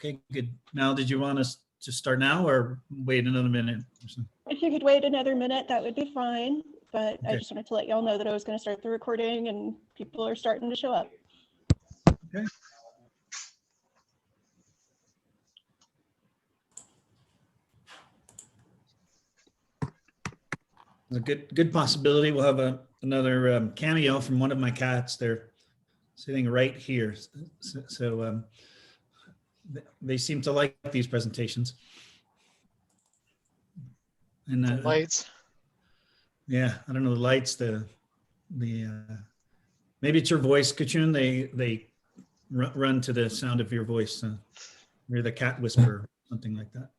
Okay, good. Now, did you want us to start now or wait another minute or something? If you could wait another minute, that would be fine. But I Okay. just wanted to let y'all know that I was going to start the recording and people are starting to show up. Okay. There's a good possibility we'll have another cameo from one of my cats. They're sitting right here. So they seem to like these presentations. And The lights. Yeah, I don't know, the lights, the maybe it's your voice, Kachun. They run to the sound of your voice. You're the cat whisperer, something like that.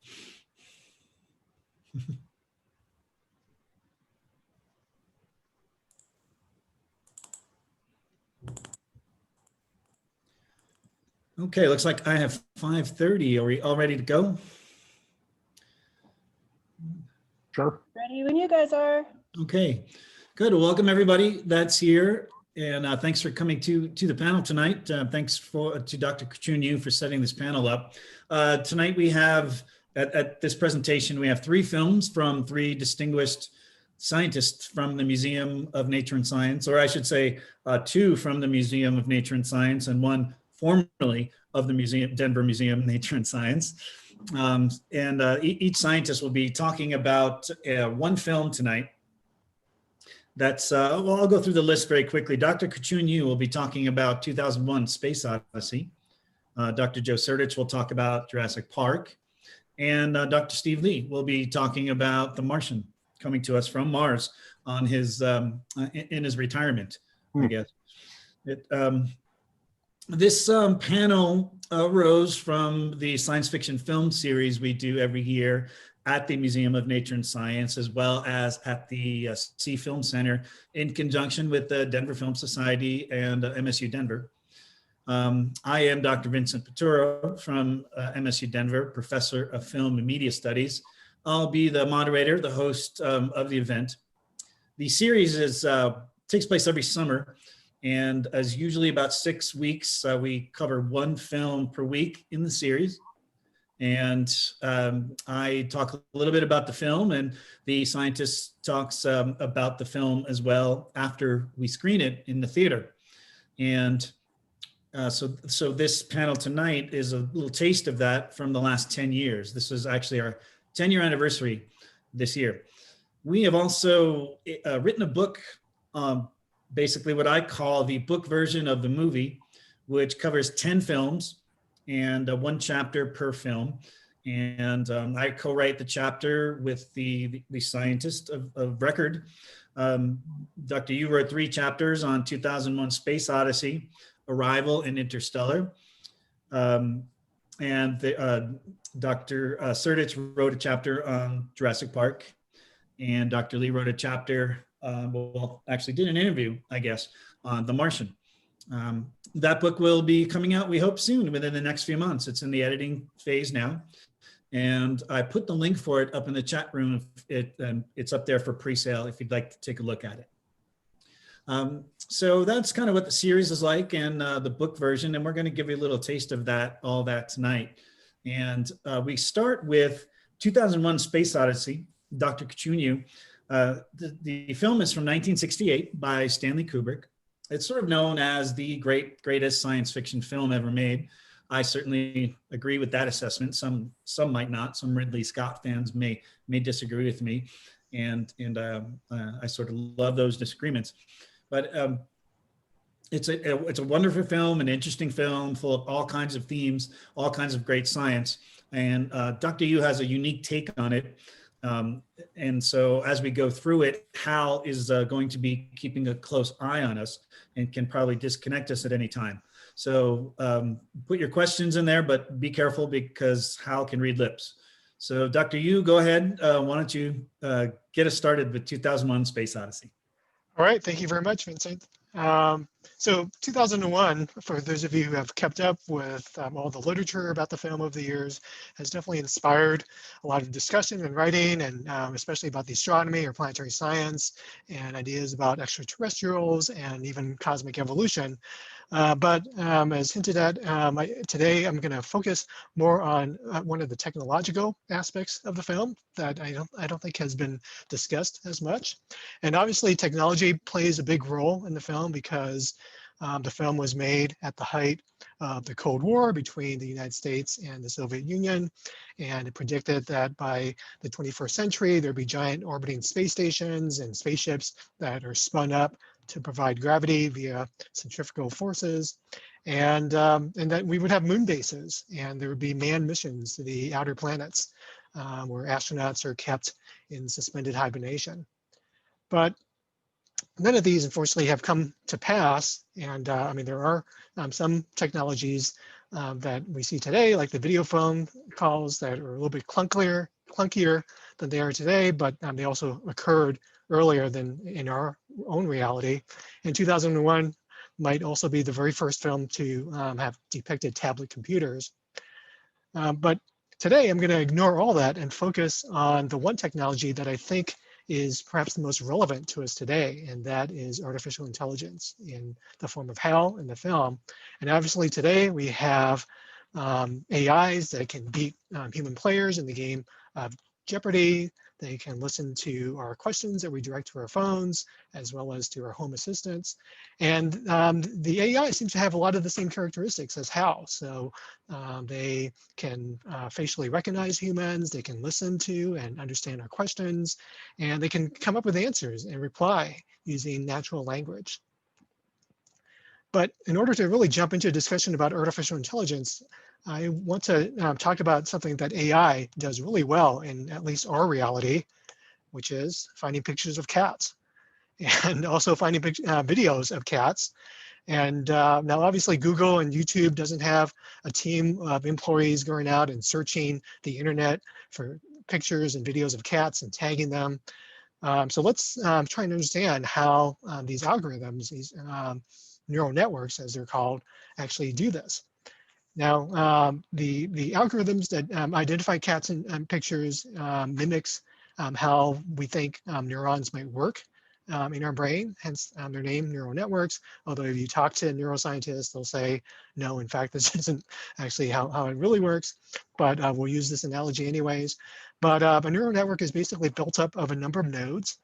Okay, looks like I have 5:30. Are we all ready to go? Sure. Ready when you guys are. Okay, good. Well, welcome everybody that's here. And thanks for coming to the panel tonight. Thanks to Dr. Kachun Yu for setting this panel up. Tonight we have, at this presentation, we have 3 films from 3 distinguished scientists from the Museum of Nature and Science, or I should say 2 from the Museum of Nature and Science and 1 formerly of the Denver Museum of Nature and Science. Each scientist will be talking about 1 film tonight. That's, well, I'll go through the list very quickly. Dr. Kachun Yu will be talking about 2001 Space Odyssey. Dr. Joe Sertich will talk about Jurassic Park. And Dr. Steve Lee will be talking about The Martian, coming to us from Mars on his, in his retirement, I guess. This panel arose from the science fiction film series we do every year at the Museum of Nature and Science, as well as at the C Film Center in conjunction with the Denver Film Society and MSU Denver. I am Dr. Vincent Peturo from MSU Denver, Professor of Film and Media Studies. I'll be the moderator, the host of the event. The series takes place every summer, and as usually about 6 weeks, we cover 1 film per week in the series. And I talk a little bit about the film, and the scientist talks about the film as well after we screen it in the theater. And so this panel tonight is a little taste of that from the last 10 years. This is actually our 10-year anniversary this year. We have also written a book, basically what I call the book version of the movie, which covers 10 films and 1 chapter per film. And I co-write the chapter with the scientist of record. Dr. Yu wrote 3 chapters on 2001 Space Odyssey, Arrival, and Interstellar. Dr. Sertich wrote a chapter on Jurassic Park, and Dr. Lee wrote a chapter, well, actually did an interview, I guess, on The Martian. That book will be coming out, we hope, soon, within the next few months. It's in the editing phase now. And I put the link for it up in the chat room. It's up there for pre-sale if you'd like to take a look at it. So that's kind of what the series is like, and the book version. And we're going to give you a little taste of all that tonight. And we start with 2001 Space Odyssey, Dr. Kachun Yu. The film is from 1968 by Stanley Kubrick. It's sort of known as the greatest science fiction film ever made. I certainly agree with that assessment. Some might not. Some Ridley Scott fans may disagree with me, and I sort of love those disagreements. But it's a wonderful film, an interesting film, full of all kinds of themes, all kinds of great science. And Dr. Yu has a unique take on it. And so as we go through it, Hal is going to be keeping a close eye on us and can probably disconnect us at any time. So put your questions in there, but be careful because Hal can read lips. So Dr. Yu, go ahead. Why don't you get us started with 2001 Space Odyssey? All right, thank you very much, Vincent. So 2001, for those of you who have kept up with all the literature about the film over the years, has definitely inspired a lot of discussion and writing, and especially about the astronomy or planetary science and ideas about extraterrestrials and even cosmic evolution. But as hinted at, today I'm going to focus more on one of the technological aspects of the film that I don't think has been discussed as much. And obviously technology plays a big role in the film because the film was made at the height of the Cold War between the United States and the Soviet Union. And it predicted that by the 21st century, there'd be giant orbiting space stations and spaceships that are spun up to provide gravity via centrifugal forces. And that we would have moon bases, and there would be manned missions to the outer planets where astronauts are kept in suspended hibernation. But none of these, unfortunately, have come to pass. And I mean, there are some technologies that we see today, like the video phone calls, that are a little bit clunkier than they are today, but they also occurred earlier than in our own reality. And 2001 might also be the very first film to have depicted tablet computers. But today, I'm going to ignore all that and focus on the one technology that I think is perhaps the most relevant to us today, and that is artificial intelligence in the form of HAL in the film. And obviously today we have AIs that can beat human players in the game of Jeopardy. They can listen to our questions that we direct to our phones, as well as to our home assistants. And the AI seems to have a lot of the same characteristics as HAL. So they can facially recognize humans, they can listen to and understand our questions, and they can come up with answers and reply using natural language. But in order to really jump into a discussion about artificial intelligence, I want to talk about something that AI does really well in at least our reality, which is finding pictures of cats and also finding videos of cats. And now obviously Google and YouTube doesn't have a team of employees going out and searching the internet for pictures and videos of cats and tagging them. So let's try and understand how these algorithms, these neural networks, as they're called, actually do this. Now, the algorithms that identify cats in pictures mimics how we think neurons might work in our brain, hence their name, neural networks. Although if you talk to neuroscientists, they'll say, no, in fact, this isn't actually how it really works, but we'll use this analogy anyways. But a neural network is basically built up of a number of nodes,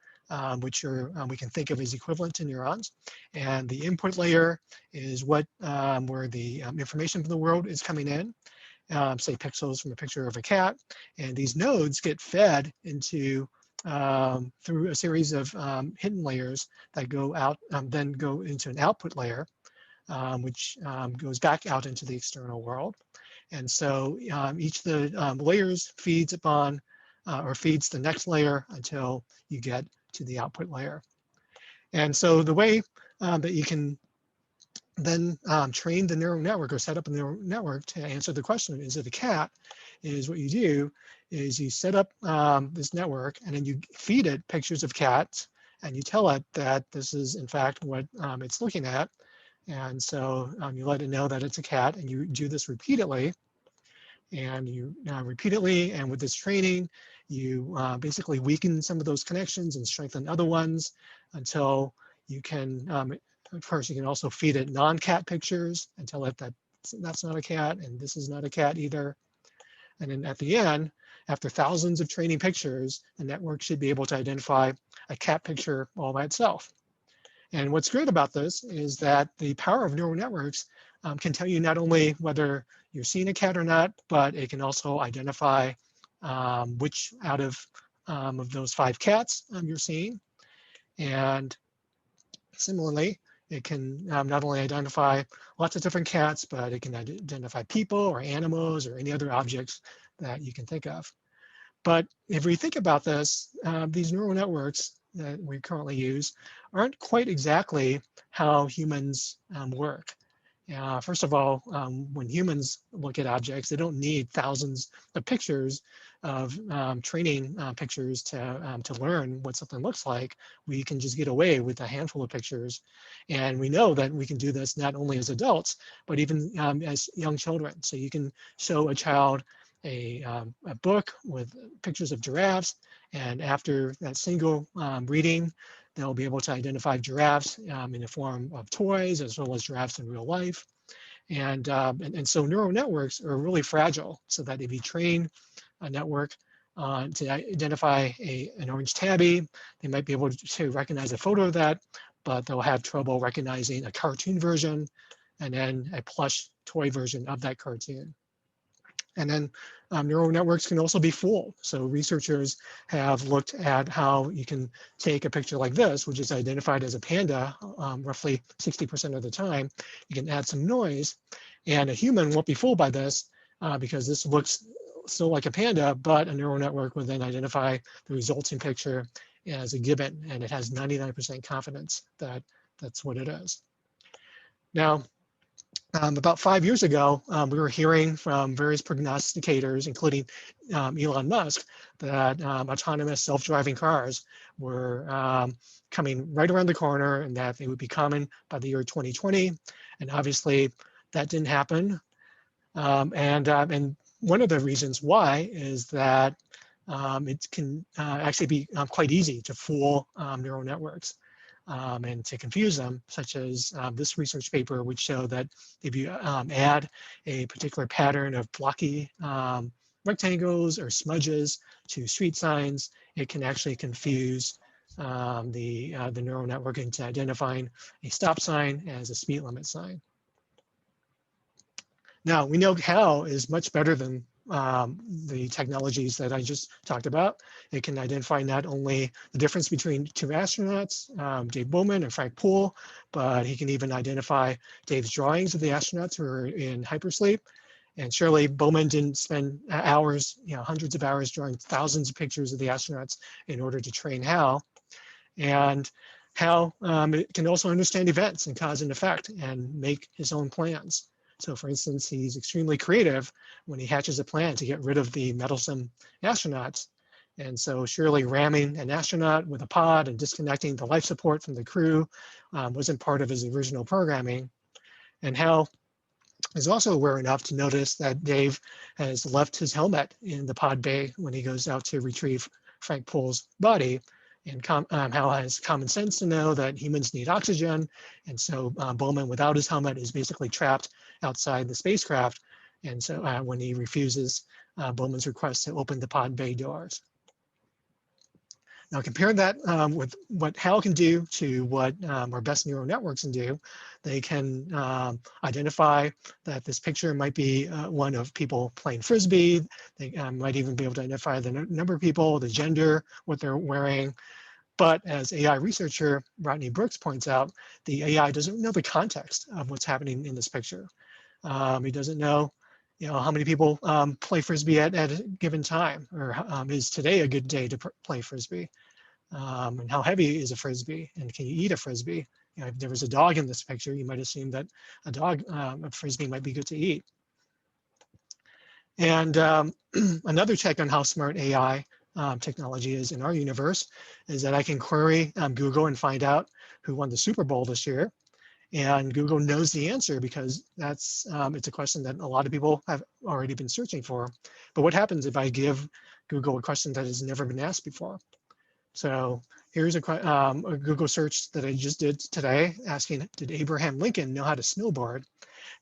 which are we can think of as equivalent to neurons. And the input layer is what where the information from the world is coming in, say pixels from a picture of a cat. And these nodes get fed into through a series of hidden layers that go out, then go into an output layer, which goes back out into the external world. And so each of the layers feeds upon or feeds the next layer until you get to the output layer. And so the way that you can then train the neural network or set up a neural network to answer the question, is it a cat, is what you do is you set up this network and then you feed it pictures of cats and you tell it that this is in fact what it's looking at. And so you let it know that it's a cat, and you do this repeatedly. And you repeatedly, and with this training, you basically weaken some of those connections and strengthen other ones until you can, of course, you can also feed it non-cat pictures and tell it that that's not a cat and this is not a cat either. And then at the end, after thousands of training pictures, the network should be able to identify a cat picture all by itself. And what's great about this is that the power of neural networks can tell you not only whether you're seeing a cat or not, but it can also identify which out of those 5 cats you're seeing. And similarly, it can not only identify lots of different cats, but it can identify people or animals or any other objects that you can think of. But if we think about this, these neural networks that we currently use aren't quite exactly how humans work. First of all, when humans look at objects, they don't need thousands of pictures of training pictures to learn what something looks like, we can just get away with a handful of pictures. And we know that we can do this not only as adults, but even as young children. So you can show a child a book with pictures of giraffes, and after that single reading, they'll be able to identify giraffes in the form of toys as well as giraffes in real life. And so neural networks are really fragile, so that if you train a network to identify an orange tabby, they might be able to recognize a photo of that, but they'll have trouble recognizing a cartoon version and then a plush toy version of that cartoon. And then neural networks can also be fooled. So researchers have looked at how you can take a picture like this, which is identified as a panda roughly 60% of the time. You can add some noise, and a human won't be fooled by this because this looks still like a panda, but a neural network will then identify the resulting picture as a gibbon, and it has 99% confidence that that's what it is. Now, about 5 years ago, we were hearing from various prognosticators, including Elon Musk, that autonomous self-driving cars were coming right around the corner and that they would be common by the year 2020. And obviously that didn't happen. And one of the reasons why is that it can actually be quite easy to fool neural networks. And to confuse them, such as this research paper, which showed that if you add a particular pattern of blocky rectangles or smudges to street signs, it can actually confuse the neural network into identifying a stop sign as a speed limit sign. Now, we know how is much better than the technologies that I just talked about. It can identify not only the difference between two astronauts, Dave Bowman and Frank Poole, but he can even identify Dave's drawings of the astronauts who are in hypersleep. And surely Bowman didn't spend hours, hundreds of hours drawing thousands of pictures of the astronauts in order to train Hal. And Hal it can also understand events and cause and effect and make his own plans. So for instance, he's extremely creative when he hatches a plan to get rid of the meddlesome astronauts. And so surely ramming an astronaut with a pod and disconnecting the life support from the crew wasn't part of his original programming. And Hal is also aware enough to notice that Dave has left his helmet in the pod bay when he goes out to retrieve Frank Poole's body. And Hal has common sense to know that humans need oxygen. And so Bowman, without his helmet, is basically trapped outside the spacecraft. And so when he refuses Bowman's request to open the pod bay doors. Now compare that with what Hal can do to what our best neural networks can do. They can identify that this picture might be one of people playing Frisbee. They might even be able to identify the number of people, the gender, what they're wearing. But as AI researcher Rodney Brooks points out, the AI doesn't know the context of what's happening in this picture. He doesn't know how many people play Frisbee at a given time, or is today a good day to play Frisbee? And how heavy is a Frisbee? And can you eat a Frisbee? If there was a dog in this picture, you might assume that a Frisbee might be good to eat. And another check on how smart AI technology is in our universe is that I can query Google and find out who won the Super Bowl this year. And Google knows the answer because it's a question that a lot of people have already been searching for. But what happens if I give Google a question that has never been asked before? So here's a Google search that I just did today asking, did Abraham Lincoln know how to snowboard?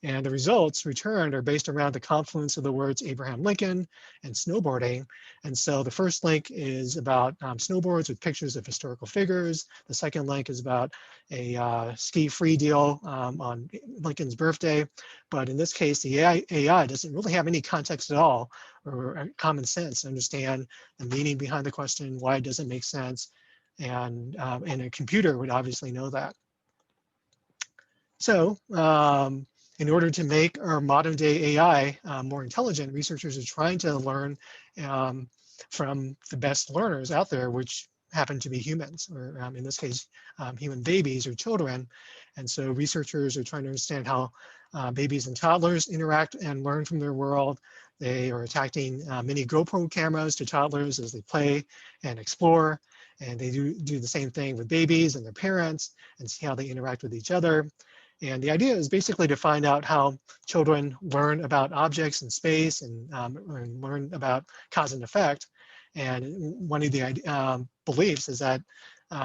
And the results returned are based around the confluence of the words Abraham Lincoln and snowboarding. And so the first link is about snowboards with pictures of historical figures. The second link is about a ski-free deal on Lincoln's birthday. But in this case, the AI doesn't really have any context at all or common sense to understand the meaning behind the question, why it doesn't make sense. And a computer would obviously know that. So in order to make our modern day AI more intelligent, researchers are trying to learn from the best learners out there, which happen to be humans, or in this case, human babies or children. And so researchers are trying to understand how babies and toddlers interact and learn from their world, They are attaching mini GoPro cameras to toddlers as they play and explore. And they do the same thing with babies and their parents and see how they interact with each other. And the idea is basically to find out how children learn about objects in space and learn about cause and effect. And one of the beliefs is that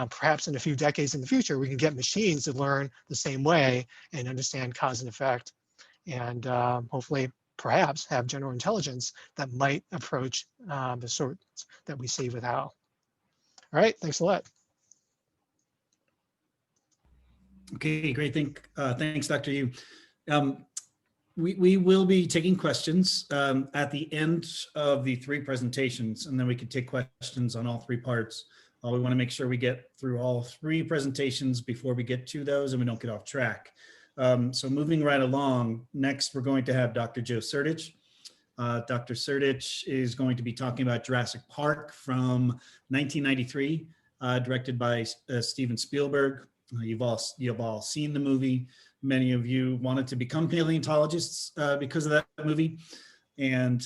perhaps in a few decades in the future, we can get machines to learn the same way and understand cause and effect. And hopefully, perhaps have general intelligence that might approach the sorts that we see with HAL. All right, thanks a lot. Okay, great. Thanks, Dr. Yu. We will be taking questions at the end of the 3 presentations, and then we can take questions on all 3 parts. We want to make sure we get through all 3 presentations before we get to those and we don't get off track. So moving right along, next we're going to have Dr. Joe Sertich. Dr. Sertich is going to be talking about Jurassic Park from 1993, directed by Steven Spielberg. You've all seen the movie. Many of you wanted to become paleontologists because of that movie, and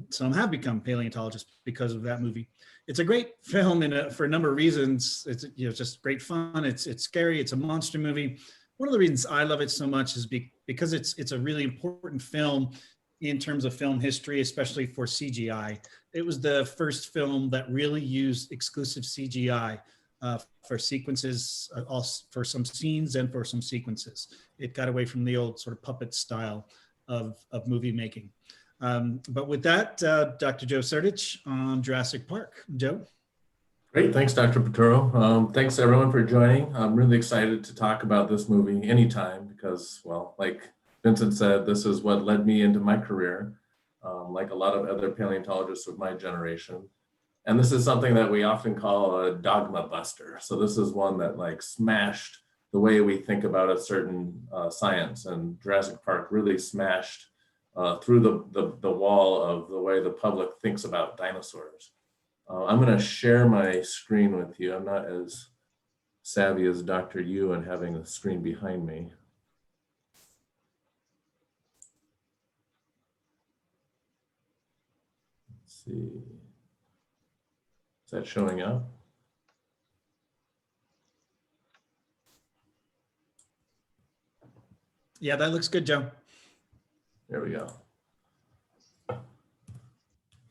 some have become paleontologists because of that movie. It's a great film for a number of reasons. It's just great fun. It's scary. It's a monster movie. One of the reasons I love it so much is because it's a really important film in terms of film history, especially for CGI. It was the first film that really used exclusive CGI for sequences, also for some scenes and for some sequences. It got away from the old sort of puppet style of movie making. But with that, Dr. Joe Sertich on Jurassic Park. Joe? Great, thanks, Dr. Peturo. Thanks everyone for joining. I'm really excited to talk about this movie anytime because, well, like Vincent said, this is what led me into my career, like a lot of other paleontologists of my generation. And this is something that we often call a dogma buster. So this is one that like smashed the way we think about a certain science, and Jurassic Park really smashed through the wall of the way the public thinks about dinosaurs. I'm going to share my screen with you. I'm not as savvy as Dr. Yu and having the screen behind me. Let's see. Is that showing up? Yeah, that looks good, Joe. There we go.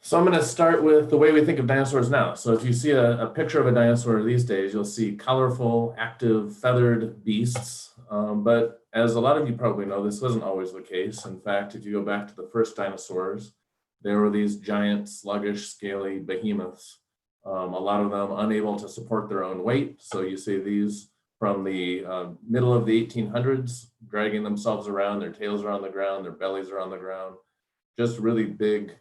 So I'm going to start with the way we think of dinosaurs now. So if you see a picture of a dinosaur these days, you'll see colorful, active, feathered beasts. But as a lot of you probably know, this wasn't always the case. In fact, if you go back to the first dinosaurs, there were these giant, sluggish, scaly behemoths. A lot of them unable to support their own weight. So you see these from the middle of the 1800s, dragging themselves around, their tails are on the ground, their bellies are on the ground, just really big,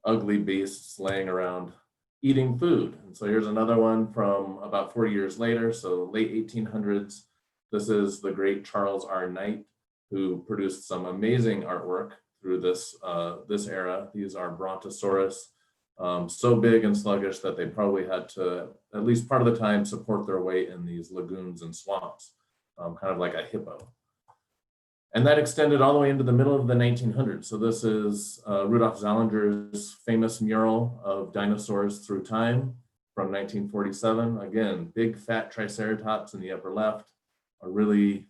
ugly beasts laying around eating food. And so here's another one from about 40 years later, so late 1800s. This is the great Charles R. Knight, who produced some amazing artwork through this era. These are Brontosaurus, so big and sluggish that they probably had to, at least part of the time, support their weight in these lagoons and swamps, kind of like a hippo. And that extended all the way into the middle of the 1900s. So this is Rudolf Zallinger's famous mural of dinosaurs through time from 1947. Again, big fat triceratops in the upper left, a really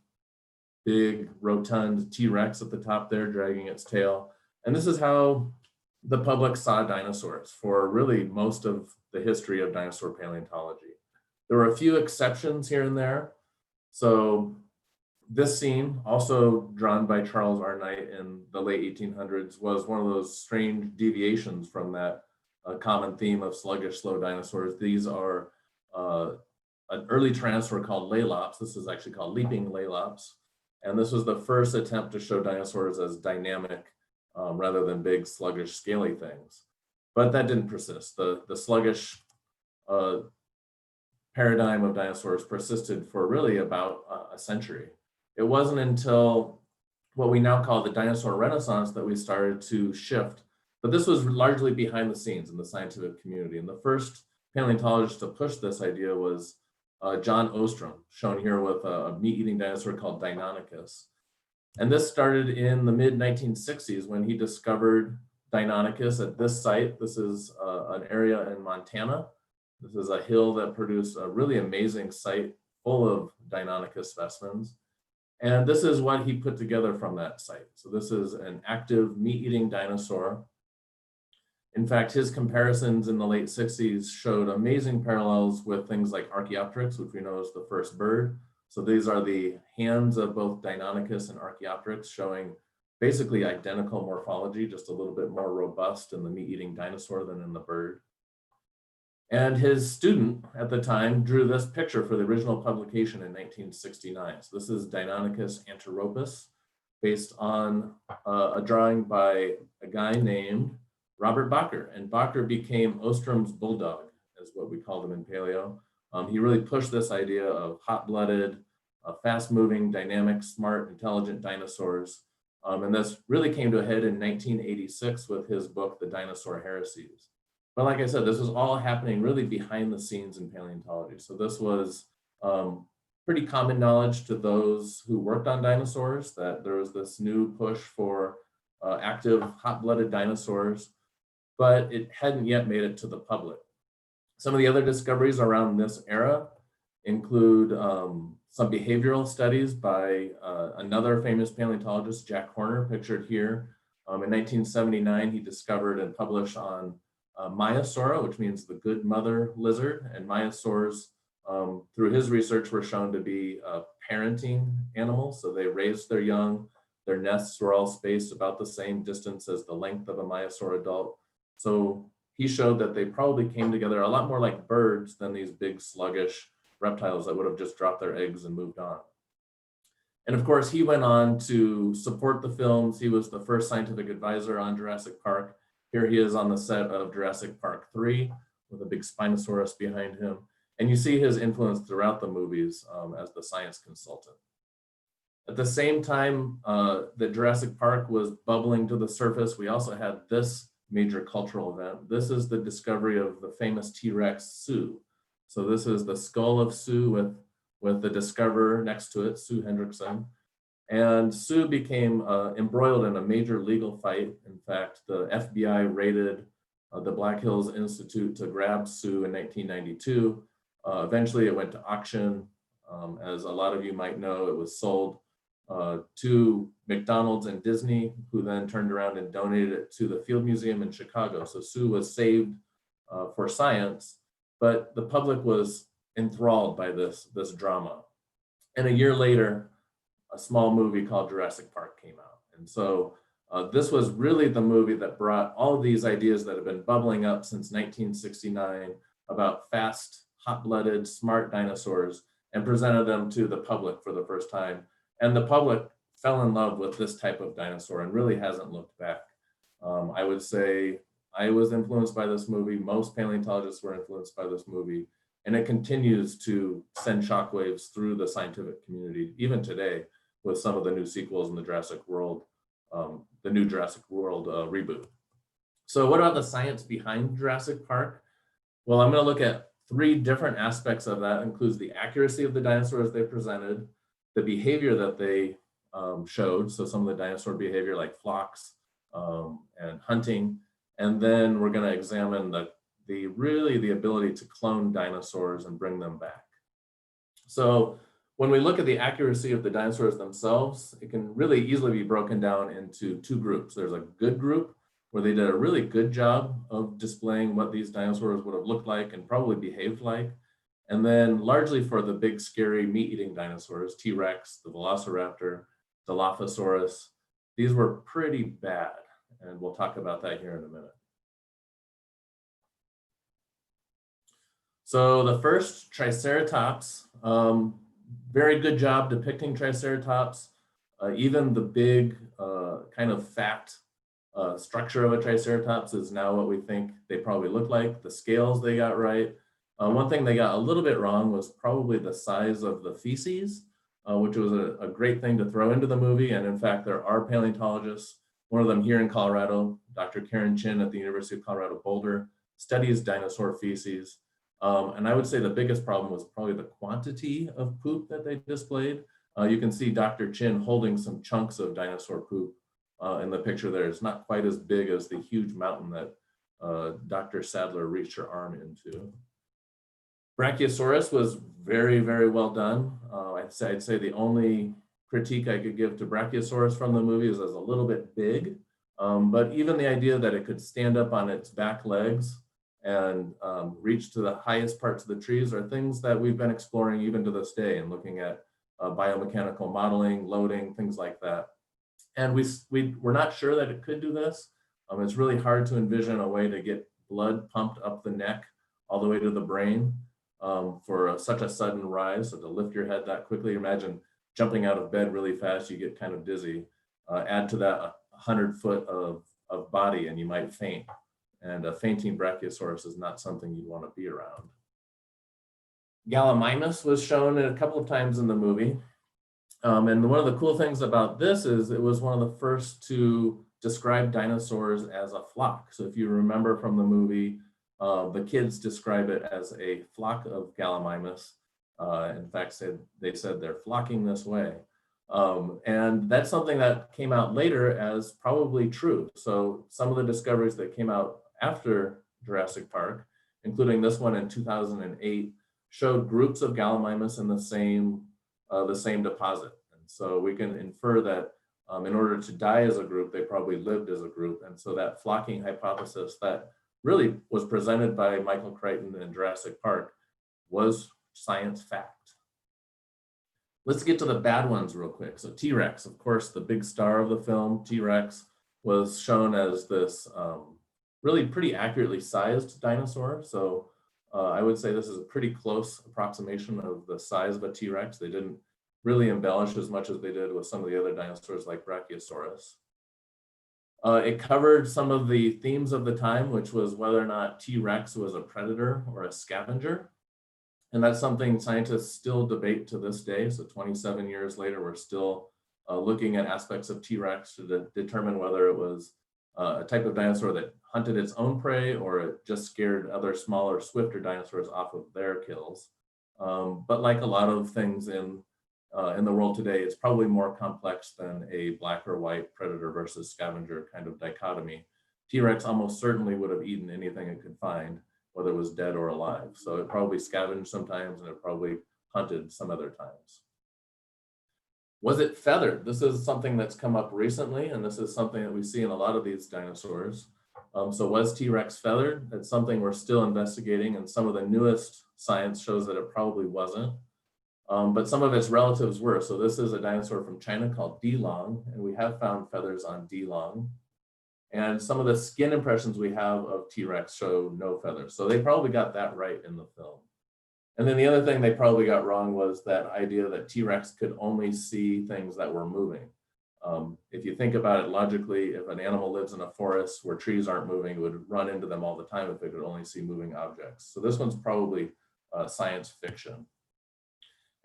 big rotund T-Rex at the top there dragging its tail. And this is how the public saw dinosaurs for really most of the history of dinosaur paleontology. There were a few exceptions here and there. So this scene, also drawn by Charles R. Knight in the late 1800s, was one of those strange deviations from that common theme of sluggish, slow dinosaurs. These are an early tyrannosaur called Laelops. This is actually called leaping Laelops. And this was the first attempt to show dinosaurs as dynamic rather than big, sluggish, scaly things. But that didn't persist. The sluggish paradigm of dinosaurs persisted for really about a century. It wasn't until what we now call the dinosaur renaissance that we started to shift. But this was largely behind the scenes in the scientific community. And the first paleontologist to push this idea was John Ostrom, shown here with a meat-eating dinosaur called Deinonychus. And this started in the mid-1960s when he discovered Deinonychus at this site. This is an area in Montana. This is a hill that produced a really amazing site full of Deinonychus specimens. And this is what he put together from that site. So this is an active meat-eating dinosaur. In fact, his comparisons in the late 60s showed amazing parallels with things like Archaeopteryx, which we know is the first bird. So these are the hands of both Deinonychus and Archaeopteryx, showing basically identical morphology, just a little bit more robust in the meat-eating dinosaur than in the bird. And his student at the time drew this picture for the original publication in 1969. So this is Deinonychus anteropus, based on a drawing by a guy named Robert Bakker. And Bakker became Ostrom's bulldog, is what we called him in paleo. He really pushed this idea of hot-blooded, fast-moving, dynamic, smart, intelligent dinosaurs. And this really came to a head in 1986 with his book, The Dinosaur Heresies. But like I said, this was all happening really behind the scenes in paleontology. So this was pretty common knowledge to those who worked on dinosaurs, that there was this new push for active, hot-blooded dinosaurs, but it hadn't yet made it to the public. Some of the other discoveries around this era include some behavioral studies by another famous paleontologist, Jack Horner, pictured here. In 1979, he discovered and published on Maiasaura, which means the good mother lizard, and Maiasaurs, through his research, were shown to be parenting animals. So they raised their young, their nests were all spaced about the same distance as the length of a Maiasaur adult. So he showed that they probably came together a lot more like birds than these big sluggish reptiles that would have just dropped their eggs and moved on. And of course, he went on to support the films. He was the first scientific advisor on Jurassic Park. Here he is on the set of Jurassic Park 3 with a big Spinosaurus behind him. And you see his influence throughout the movies as the science consultant. At the same time that Jurassic Park was bubbling to the surface, we also had this major cultural event. This is the discovery of the famous T-Rex Sue. So this is the skull of Sue with the discoverer next to it, Sue Hendrickson. And Sue became embroiled in a major legal fight. In fact, the FBI raided the Black Hills Institute to grab Sue in 1992. Eventually it went to auction. As a lot of you might know, it was sold to McDonald's and Disney, who then turned around and donated it to the Field Museum in Chicago. So Sue was saved for science, but the public was enthralled by this drama. And a year later, a small movie called Jurassic Park came out. And so this was really the movie that brought all of these ideas that have been bubbling up since 1969 about fast, hot-blooded, smart dinosaurs and presented them to the public for the first time. And the public fell in love with this type of dinosaur and really hasn't looked back. I would say I was influenced by this movie. Most paleontologists were influenced by this movie. And it continues to send shockwaves through the scientific community, even today, with some of the new sequels in the Jurassic World, the new Jurassic World reboot. So what about the science behind Jurassic Park? Well, I'm going to look at 3 different aspects of that. It includes the accuracy of the dinosaurs they presented, the behavior that they showed, so some of the dinosaur behavior like flocks and hunting, and then we're going to examine the ability to clone dinosaurs and bring them back. So when we look at the accuracy of the dinosaurs themselves, it can really easily be broken down into 2 groups. There's a good group where they did a really good job of displaying what these dinosaurs would have looked like and probably behaved like. And then largely for the big, scary meat-eating dinosaurs, T-Rex, the Velociraptor, Dilophosaurus, these were pretty bad. And we'll talk about that here in a minute. So the first, Triceratops, very good job depicting Triceratops. Even the big kind of fat structure of a Triceratops is now what we think they probably look like. The scales they got right. One thing they got a little bit wrong was probably the size of the feces, which was a great thing to throw into the movie. And in fact, there are paleontologists, one of them here in Colorado, Dr. Karen Chin at the University of Colorado Boulder, studies dinosaur feces. And I would say the biggest problem was probably the quantity of poop that they displayed. You can see Dr. Chin holding some chunks of dinosaur poop in the picture there. It's not quite as big as the huge mountain that Dr. Sadler reached her arm into. Brachiosaurus was very, very well done. I'd say the only critique I could give to Brachiosaurus from the movie is it's a little bit big, but even the idea that it could stand up on its back legs and reach to the highest parts of the trees are things that we've been exploring even to this day and looking at biomechanical modeling, loading, things like that. And we're not sure that it could do this. It's really hard to envision a way to get blood pumped up the neck all the way to the brain for such a sudden rise. So to lift your head that quickly, imagine jumping out of bed really fast, you get kind of dizzy. Add to that 100 foot of body and you might faint. And a fainting Brachiosaurus is not something you'd want to be around. Gallimimus was shown a couple of times in the movie. And one of the cool things about this is it was one of the first to describe dinosaurs as a flock. So if you remember from the movie, the kids describe it as a flock of Gallimimus. In fact, they said they're flocking this way. And that's something that came out later as probably true. So some of the discoveries that came out after Jurassic Park, including this one in 2008, showed groups of Gallimimus in the same deposit. And so we can infer that in order to die as a group, they probably lived as a group. And so that flocking hypothesis that really was presented by Michael Crichton in Jurassic Park was science fact. Let's get to the bad ones real quick. So T-Rex, of course, the big star of the film. T-Rex was shown as this really pretty accurately sized dinosaur. So I would say this is a pretty close approximation of the size of a T-Rex. They didn't really embellish as much as they did with some of the other dinosaurs like Brachiosaurus. It covered some of the themes of the time, which was whether or not T-Rex was a predator or a scavenger. And that's something scientists still debate to this day. So 27 years later, we're still looking at aspects of T-Rex to determine whether it was a type of dinosaur that hunted its own prey or it just scared other smaller, swifter dinosaurs off of their kills. But like a lot of things in the world today, it's probably more complex than a black or white predator versus scavenger kind of dichotomy. T-Rex almost certainly would have eaten anything it could find, whether it was dead or alive. So it probably scavenged sometimes and it probably hunted some other times. Was it feathered? This is something that's come up recently, and this is something that we see in a lot of these dinosaurs. So was T-Rex feathered? That's something we're still investigating, and some of the newest science shows that it probably wasn't. But some of its relatives were. So this is a dinosaur from China called Dilong, and we have found feathers on Dilong. And some of the skin impressions we have of T-Rex show no feathers. So they probably got that right in the film. And then the other thing they probably got wrong was that idea that T-Rex could only see things that were moving. If you think about it logically, if an animal lives in a forest where trees aren't moving, it would run into them all the time if it could only see moving objects. So this one's probably science fiction.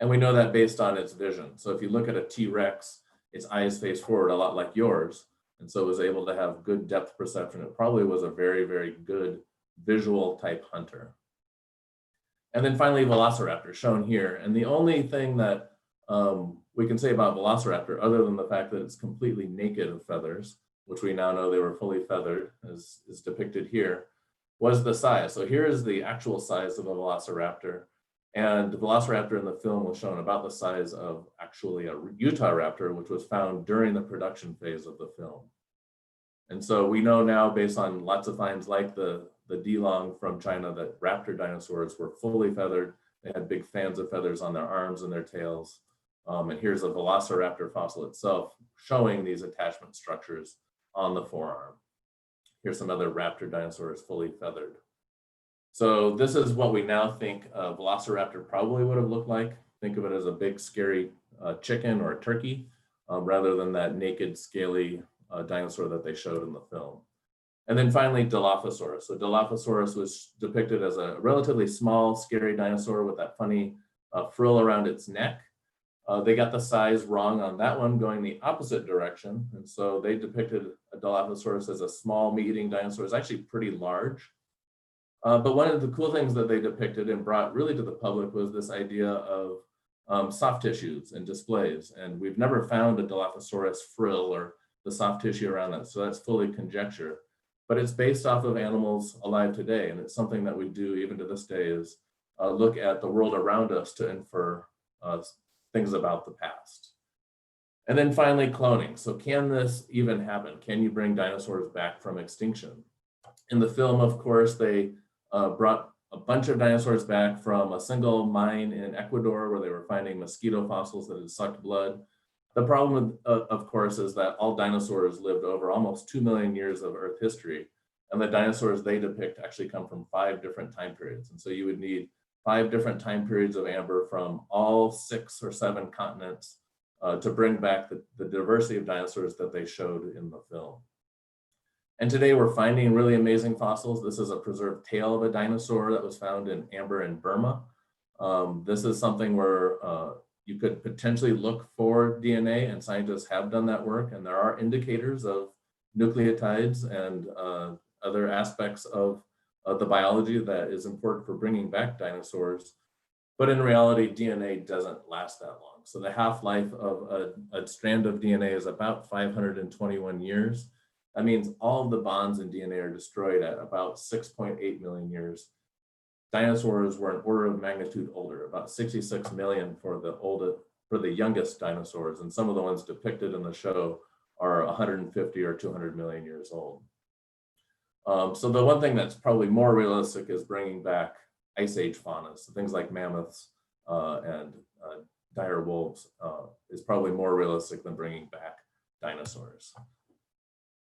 And we know that based on its vision. So if you look at a T-Rex, its eyes face forward a lot like yours, and so it was able to have good depth perception. It probably was a very, very good visual type hunter. And then finally, Velociraptor shown here. And the only thing that we can say about Velociraptor, other than the fact that it's completely naked of feathers, which we now know they were fully feathered, as is depicted here, was the size. So here is the actual size of a Velociraptor. And the Velociraptor in the film was shown about the size of actually a Utah raptor, which was found during the production phase of the film. And so we know now, based on lots of finds like the Dilong from China, that raptor dinosaurs were fully feathered. They had big fans of feathers on their arms and their tails. And here's a Velociraptor fossil itself showing these attachment structures on the forearm. Here's some other raptor dinosaurs fully feathered. So this is what we now think a Velociraptor probably would have looked like. Think of it as a big, scary chicken or a turkey, rather than that naked, scaly dinosaur that they showed in the film. And then finally, Dilophosaurus. So Dilophosaurus was depicted as a relatively small, scary dinosaur with that funny frill around its neck. They got the size wrong on that one, going the opposite direction. And so they depicted a Dilophosaurus as a small meat-eating dinosaur. It's actually pretty large. But one of the cool things that they depicted and brought really to the public was this idea of soft tissues and displays. And we've never found a Dilophosaurus frill or the soft tissue around that. So that's fully conjecture, but it's based off of animals alive today. And it's something that we do even to this day is look at the world around us to infer things about the past. And then finally, cloning. So can this even happen? Can you bring dinosaurs back from extinction? In the film, of course, they brought a bunch of dinosaurs back from a single mine in Ecuador where they were finding mosquito fossils that had sucked blood. The problem, of course, is that all dinosaurs lived over almost 2 million years of Earth history. And the dinosaurs they depict actually come from 5 different time periods. And so you would need 5 different time periods of amber from all 6 or 7 continents to bring back the diversity of dinosaurs that they showed in the film. And today we're finding really amazing fossils. This is a preserved tail of a dinosaur that was found in amber in Burma. This is something where you could potentially look for DNA, and scientists have done that work. And there are indicators of nucleotides and other aspects of the biology that is important for bringing back dinosaurs. But in reality, DNA doesn't last that long. So the half-life of a strand of DNA is about 521 years. That means all of the bonds in DNA are destroyed at about 6.8 million years. Dinosaurs were an order of magnitude older, about 66 million for the youngest dinosaurs, and some of the ones depicted in the show are 150 or 200 million years old. So the one thing that's probably more realistic is bringing back Ice Age fauna, so things like mammoths and dire wolves is probably more realistic than bringing back dinosaurs.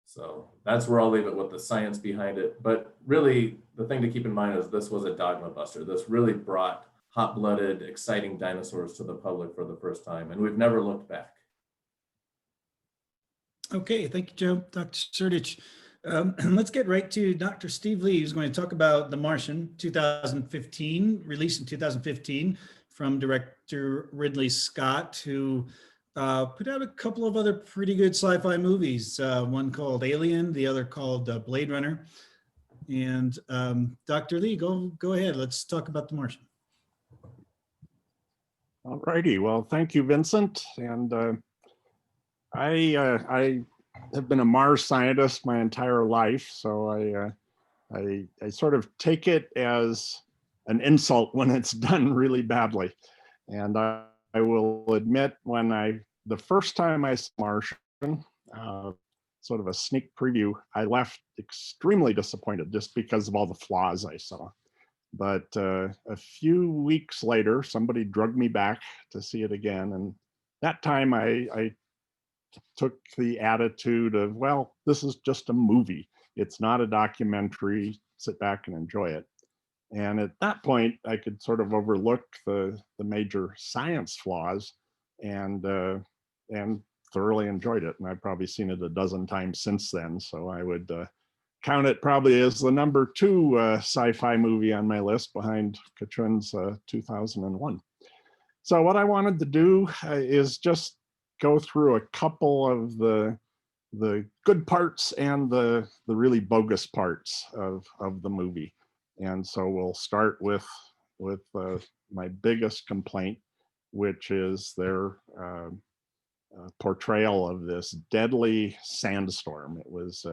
So that's where I'll leave it with the science behind it. But really, the thing to keep in mind is this was a dogma buster. This really brought hot-blooded, exciting dinosaurs to the public for the first time, and we've never looked back. Okay, thank you, Joe. Dr. Surdich. Let's get right to Dr. Steve Lee, who's going to talk about The Martian, 2015, released in 2015 from director Ridley Scott, who put out a couple of other pretty good sci-fi movies, one called Alien, the other called Blade Runner. And Dr. Lee, go ahead. Let's talk about The Martian. All righty. Well, thank you, Vincent. And I have been a Mars scientist my entire life, so I sort of take it as an insult when it's done really badly. And I will admit, the first time I saw Martian, sort of a sneak preview, I left extremely disappointed just because of all the flaws I saw. But a few weeks later, somebody drugged me back to see it again. And that time I took the attitude of, well, this is just a movie. It's not a documentary. Sit back and enjoy it. And at that point, I could sort of overlook the major science flaws and thoroughly enjoyed it. And I've probably seen it a dozen times since then. So I would count it probably as the number 2 sci-fi movie on my list behind Kachun's 2001. So what I wanted to do is just go through a couple of the good parts and the really bogus parts of the movie. And so we'll start with my biggest complaint, which is their portrayal of this deadly sandstorm. It was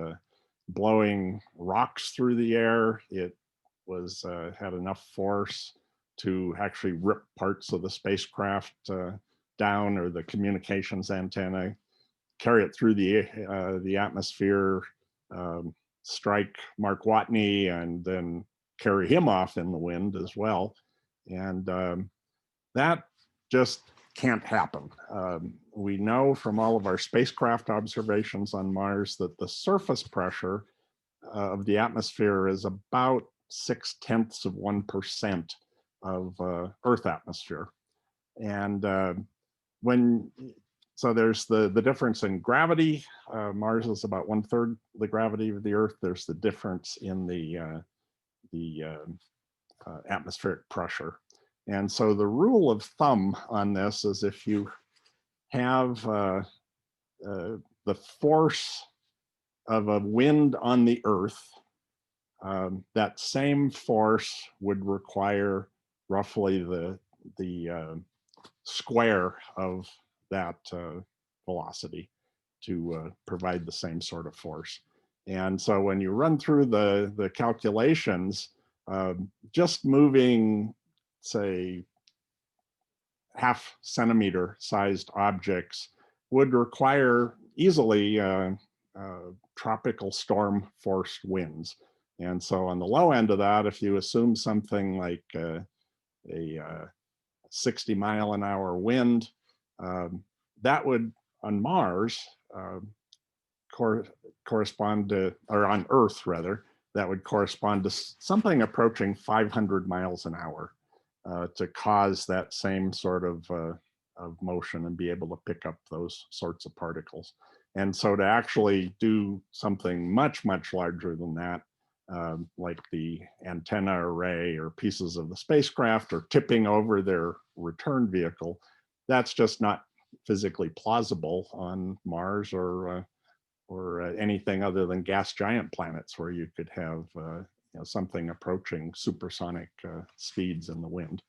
blowing rocks through the air. It was had enough force to actually rip parts of the spacecraft down, or the communications antenna, carry it through the atmosphere, strike Mark Watney, and then carry him off in the wind as well. And that just can't happen. We know from all of our spacecraft observations on Mars that the surface pressure of the atmosphere is about 0.6% of Earth atmosphere. And so there's the difference in gravity. Mars is about 1/3 the gravity of the Earth. There's the difference in the atmospheric pressure. And so the rule of thumb on this is if you have the force of a wind on the Earth, that same force would require roughly the square of that velocity to provide the same sort of force. And so when you run through the calculations, just moving, say, half centimeter sized objects would require easily tropical storm force winds. And so on the low end of that, if you assume something like a 60-mile-an-hour wind, that would on Mars correspond to, or on Earth rather, that would correspond to something approaching 500 miles an hour to cause that same sort of motion and be able to pick up those sorts of particles. And so to actually do something much, much larger than that, like the antenna array or pieces of the spacecraft or tipping over their return vehicle, that's just not physically plausible on Mars or anything other than gas giant planets where you could have something approaching supersonic speeds in the wind.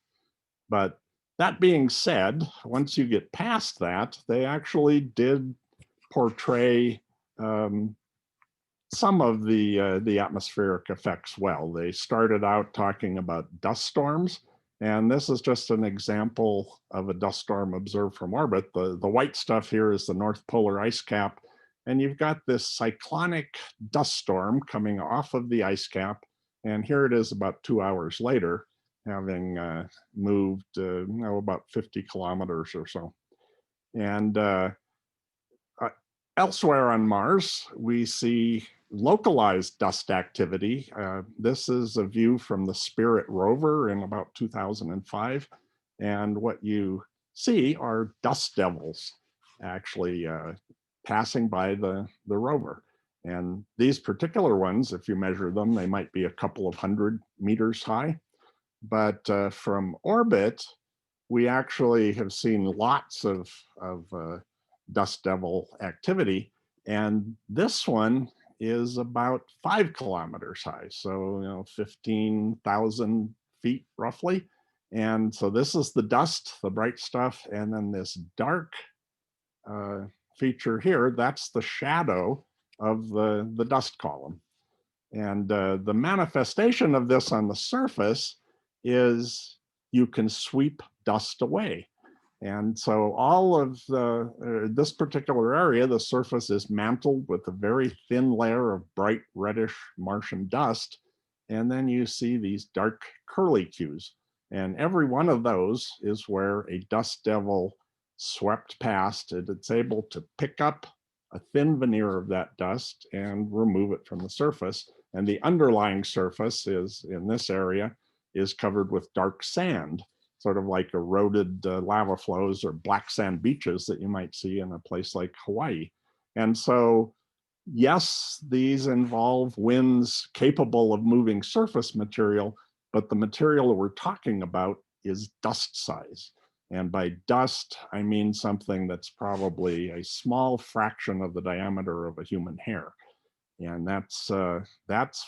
But that being said, once you get past that, they actually did portray some of the atmospheric effects well. They started out talking about dust storms, and this is just an example of a dust storm observed from orbit. The white stuff here is the North Polar ice cap, and you've got this cyclonic dust storm coming off of the ice cap, and here it is about 2 hours later, having moved about 50 kilometers or so. And elsewhere on Mars, we see localized dust activity. This is a view from the Spirit rover in about 2005. And what you see are dust devils actually passing by the rover. And these particular ones, if you measure them, they might be a couple of 100 meters high. But from orbit, we actually have seen lots of dust devil activity. And this one is about 5 kilometers high. So, 15,000 feet roughly. And so this is the dust, the bright stuff. And then this dark feature here, that's the shadow of the dust column. And the manifestation of this on the surface is you can sweep dust away. And so all of this particular area, the surface is mantled with a very thin layer of bright reddish Martian dust. And then you see these dark curlicues. And every one of those is where a dust devil swept past, and it's able to pick up a thin veneer of that dust and remove it from the surface. And the underlying surface is, in this area, is covered with dark sand, sort of like eroded lava flows or black sand beaches that you might see in a place like Hawaii. And so, yes, these involve winds capable of moving surface material, but the material that we're talking about is dust size. And by dust, I mean something that's probably a small fraction of the diameter of a human hair. And that's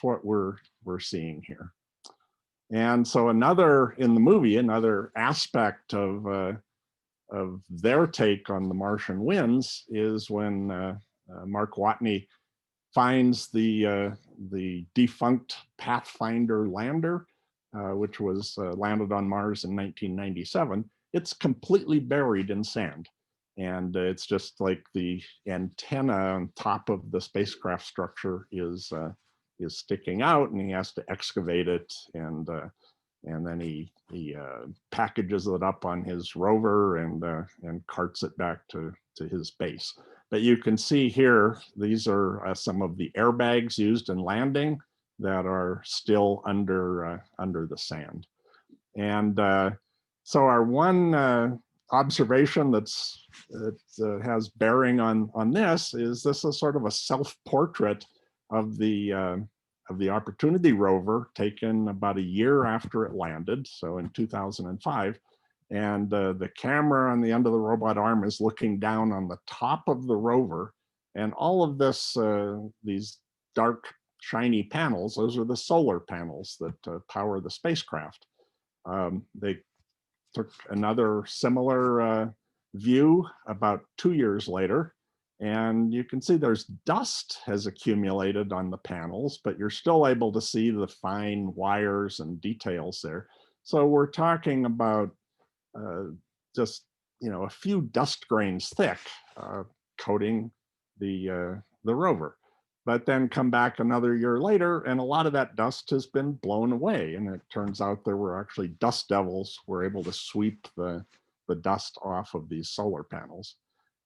what we're seeing here. And so in the movie, another aspect of their take on the Martian winds is when Mark Watney finds the defunct Pathfinder lander, which was landed on Mars in 1997. It's completely buried in sand. And it's just like the antenna on top of the spacecraft structure is sticking out, and he has to excavate it, and then he packages it up on his rover and carts it back to his base. But you can see here, these are some of the airbags used in landing that are still under the sand. And so our one observation that has bearing on this is a sort of a self-portrait of the Opportunity rover, taken about a year after it landed, so in 2005. And the camera on the end of the robot arm is looking down on the top of the rover, and all of this, these dark shiny panels, those are the solar panels that power the spacecraft. They took another similar view about 2 years later, And you can see there's dust has accumulated on the panels, but you're still able to see the fine wires and details there. So we're talking about just, a few dust grains thick coating the rover. But then come back another year later, and a lot of that dust has been blown away. And it turns out there were actually dust devils were able to sweep the dust off of these solar panels.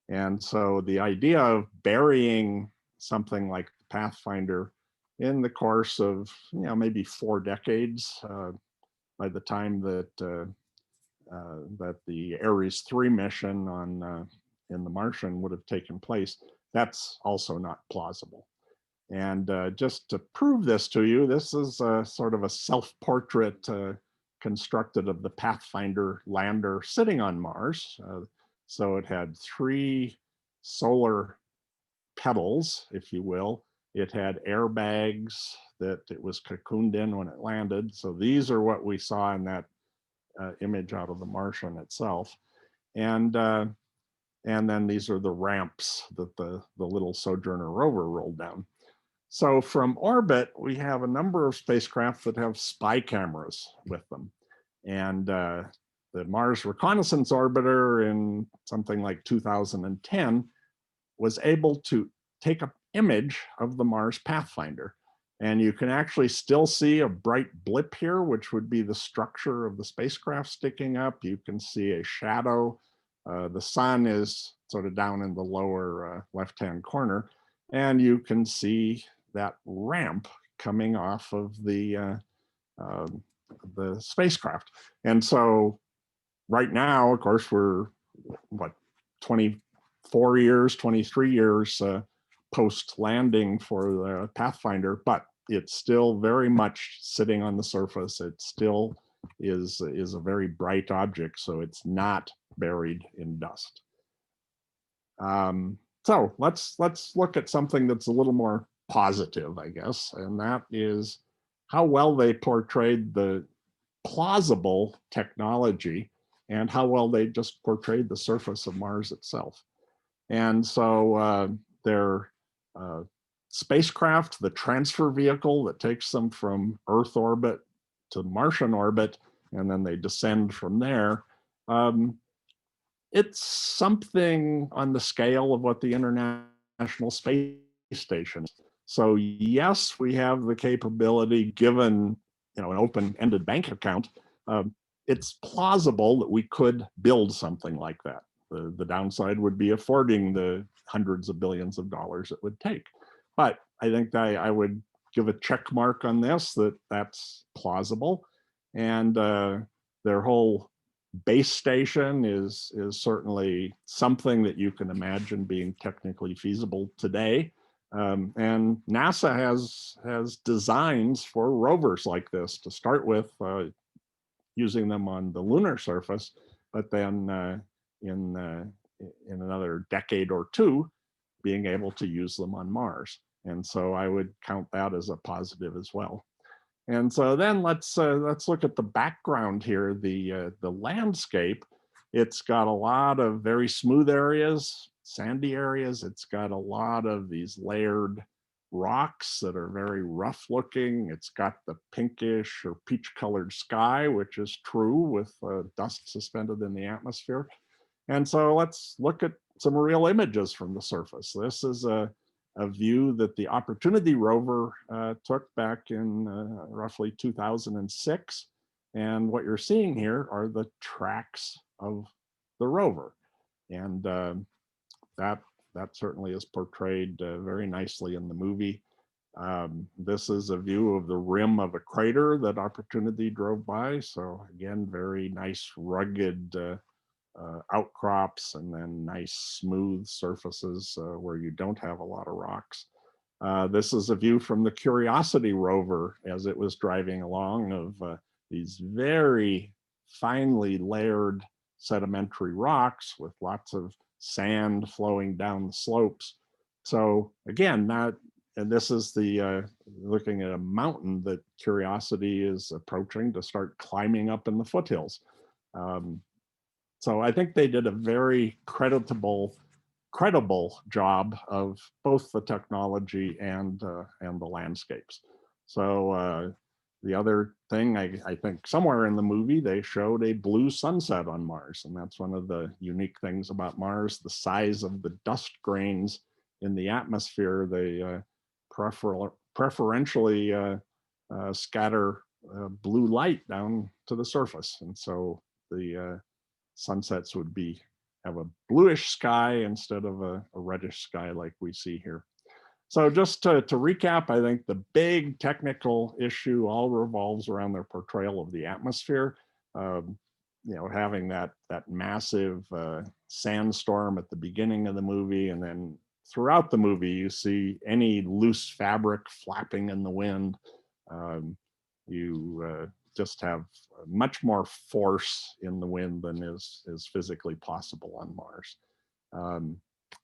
And so the idea of burying something like the Pathfinder in the course of, maybe 4 decades, by the time that that the Ares 3 mission on in the Martian would have taken place, that's also not plausible. And just to prove this to you, this is sort of a self-portrait constructed of the Pathfinder lander sitting on Mars. So it had 3 solar pedals, if you will. It had airbags that it was cocooned in when it landed. So these are what we saw in that image out of the Martian itself. And then these are the ramps that the little Sojourner rover rolled down. So from orbit, we have a number of spacecraft that have spy cameras with them. And the Mars Reconnaissance Orbiter in something like 2010 was able to take an image of the Mars Pathfinder. And you can actually still see a bright blip here, which would be the structure of the spacecraft sticking up. You can see a shadow. The sun is sort of down in the lower left-hand corner. And you can see that ramp coming off of the spacecraft. And so right now, of course, we're, 24 years, 23 years post-landing for the Pathfinder, but it's still very much sitting on the surface. It still is a very bright object, so it's not buried in dust. So let's look at something that's a little more positive, I guess, and that is how well they portrayed the plausible technology and how well they just portrayed the surface of Mars itself. And so their spacecraft, the transfer vehicle that takes them from Earth orbit to Martian orbit, and then they descend from there, it's something on the scale of what the International Space Station is. So yes, we have the capability, given an open-ended bank account, it's plausible that we could build something like that. The downside would be affording the hundreds of billions of dollars it would take. But I think I would give a check mark on this, that's plausible. And their whole base station is certainly something that you can imagine being technically feasible today. And NASA has designs for rovers like this to start with, using them on the lunar surface, but then in another decade or 2, being able to use them on Mars. And so I would count that as a positive as well. And so then let's look at the background here, the landscape. It's got a lot of very smooth areas, sandy areas. It's got a lot of these layered rocks that are very rough looking. It's got the pinkish or peach colored sky, which is true with dust suspended in the atmosphere. And so let's look at some real images from the surface. This is a view that the Opportunity rover took back in roughly 2006. And what you're seeing here are the tracks of the rover. And that certainly is portrayed very nicely in the movie. This is a view of the rim of a crater that Opportunity drove by. So again, very nice rugged outcrops, and then nice smooth surfaces where you don't have a lot of rocks. This is a view from the Curiosity rover as it was driving along of these very finely layered sedimentary rocks with lots of sand flowing down the slopes. So again, and this is the looking at a mountain that Curiosity is approaching to start climbing up in the foothills. So I think they did a very creditable credible job of both the technology and the landscapes. So the other thing, I think somewhere in the movie, they showed a blue sunset on Mars. And that's one of the unique things about Mars, the size of the dust grains in the atmosphere. They preferentially scatter blue light down to the surface. And so the sunsets would have a bluish sky instead of a reddish sky like we see here. So just to recap, I think the big technical issue all revolves around their portrayal of the atmosphere. Having that massive sandstorm at the beginning of the movie, and then throughout the movie, you see any loose fabric flapping in the wind. You just have much more force in the wind than is physically possible on Mars.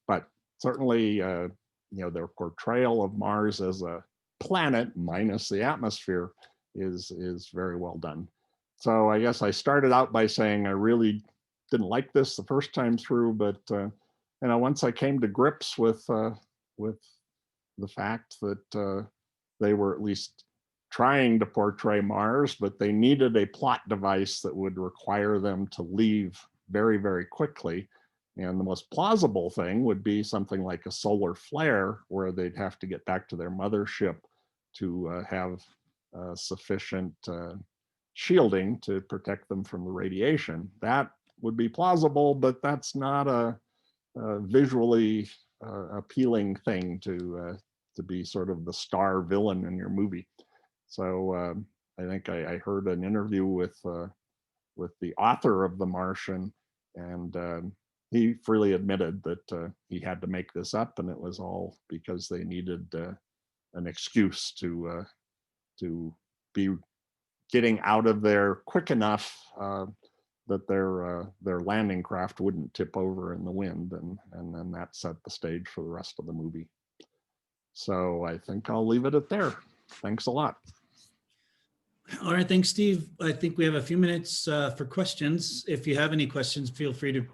But certainly, their portrayal of Mars as a planet minus the atmosphere is very well done. So I guess I started out by saying I really didn't like this the first time through, but once I came to grips with the fact that they were at least trying to portray Mars, but they needed a plot device that would require them to leave very, very quickly. And the most plausible thing would be something like a solar flare, where they'd have to get back to their mothership to have sufficient shielding to protect them from the radiation. That would be plausible, but that's not a visually appealing thing to be sort of the star villain in your movie. So I think I heard an interview with the author of The Martian, and he freely admitted that he had to make this up, and it was all because they needed an excuse to be getting out of there quick enough that their landing craft wouldn't tip over in the wind, and then that set the stage for the rest of the movie. So I think I'll leave it at there. Thanks a lot. All right, thanks, Steve. I think we have a few minutes for questions. If you have any questions, feel free to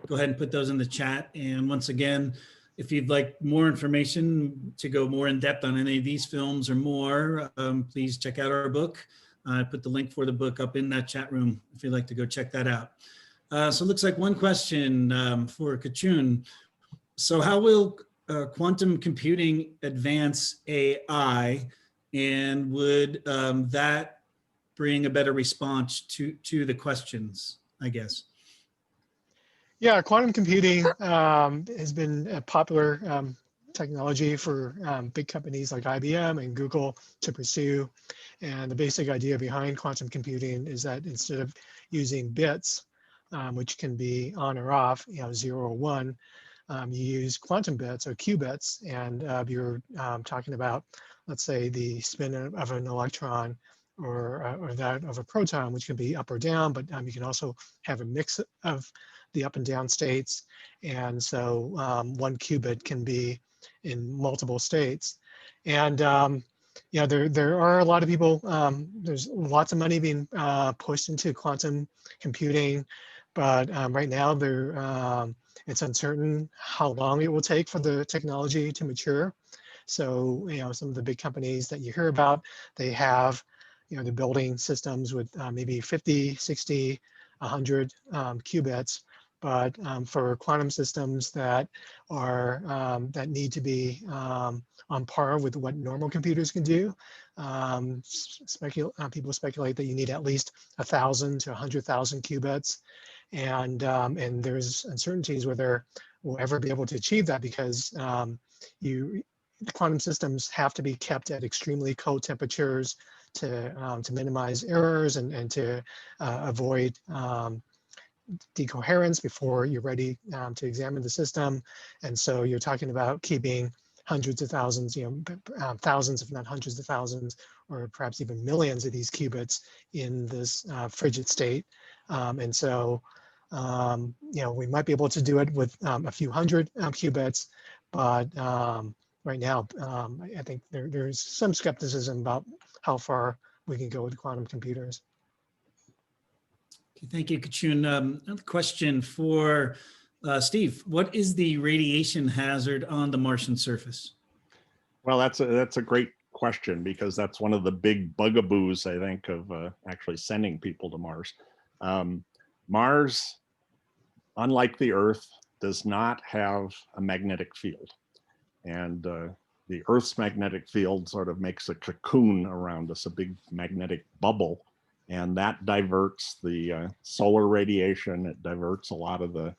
go ahead and put those in the chat. And once again, if you'd like more information to go more in depth on any of these films or more, please check out our book. I put the link for the book up in that chat room if you'd like to go check that out. So it looks like one question for Kachun. So how will quantum computing advance AI, and would that bring a better response to the questions, I guess? Yeah, quantum computing has been a popular technology for big companies like IBM and Google to pursue. And the basic idea behind quantum computing is that instead of using bits, which can be on or off, 0 or 1, you use quantum bits or qubits, and you're talking about, let's say, the spin of an electron or that of a proton, which can be up or down, but you can also have a mix of the up and down states. And so 1 qubit can be in multiple states. And there are a lot of people, there's lots of money being pushed into quantum computing, but right now it's uncertain how long it will take for the technology to mature. So, some of the big companies that you hear about, they have, they're building systems with maybe 50, 60, 100 qubits. But for quantum systems that are that need to be on par with what normal computers can do, people speculate that you need at least 1,000 to 100,000 qubits, and there's uncertainties whether we'll ever be able to achieve that, because quantum systems have to be kept at extremely cold temperatures to minimize errors and to avoid decoherence before you're ready to examine the system. And so you're talking about keeping hundreds of thousands, thousands, if not hundreds of thousands, or perhaps even millions of these qubits in this frigid state. And so, we might be able to do it with a few hundred qubits, but right now, I think there's some skepticism about how far we can go with quantum computers. Thank you, Kachun. Another question for Steve, what is the radiation hazard on the Martian surface? Well, that's a great question, because that's one of the big bugaboos, I think, of actually sending people to Mars. Mars, unlike the Earth, does not have a magnetic field. And the Earth's magnetic field sort of makes a cocoon around us, a big magnetic bubble. And that diverts the solar radiation. It diverts a lot of the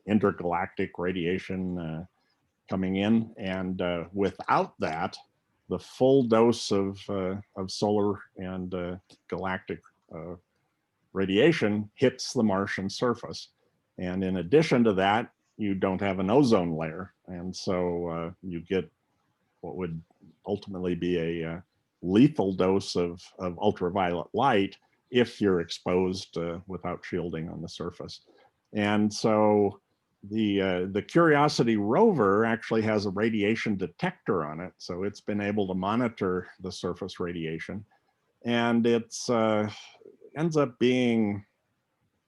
intergalactic radiation coming in. And without that, the full dose of solar and galactic radiation hits the Martian surface. And in addition to that, you don't have an ozone layer. And so you get what would ultimately be a lethal dose of ultraviolet light if you're exposed without shielding on the surface. And so the Curiosity rover actually has a radiation detector on it. So it's been able to monitor the surface radiation. And it's ends up being,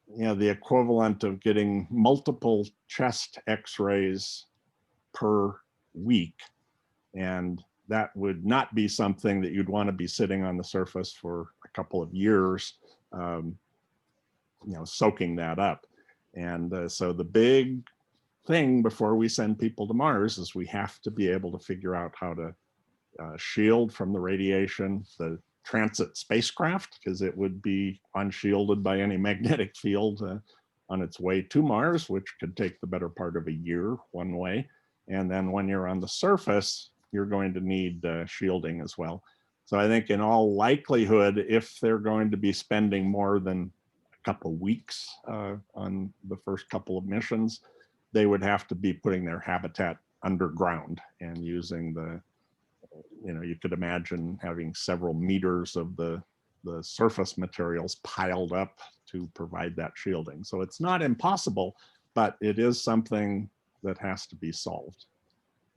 you know, the equivalent of getting multiple chest x-rays per week. And that would not be something that you'd want to be sitting on the surface for a couple of years, you know, soaking that up. And so the big thing before we send people to Mars is we have to be able to figure out how to shield from the radiation the transit spacecraft, because it would be unshielded by any magnetic field on its way to Mars, which could take the better part of a year one way. And then when you're on the surface, you're going to need shielding as well. So I think in all likelihood, if they're going to be spending more than a couple weeks on the first couple of missions, they would have to be putting their habitat underground and using the, you know, you could imagine having several meters of the surface materials piled up to provide that shielding. So it's not impossible, but it is something that has to be solved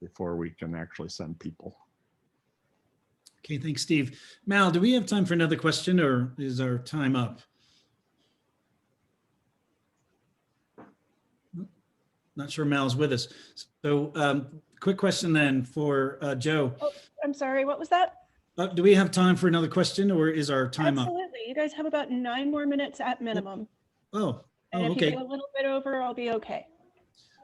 before we can actually send people. Okay, thanks, Steve. Mal, do we have time for another question, or is our time up? Not sure Mal's with us. So quick question then for Joe. Oh, I'm sorry, what was that? Do we have time for another question, or is our time up? Absolutely. You guys have about 9 more minutes at minimum. Oh, And if okay. you go a little bit over, I'll be okay.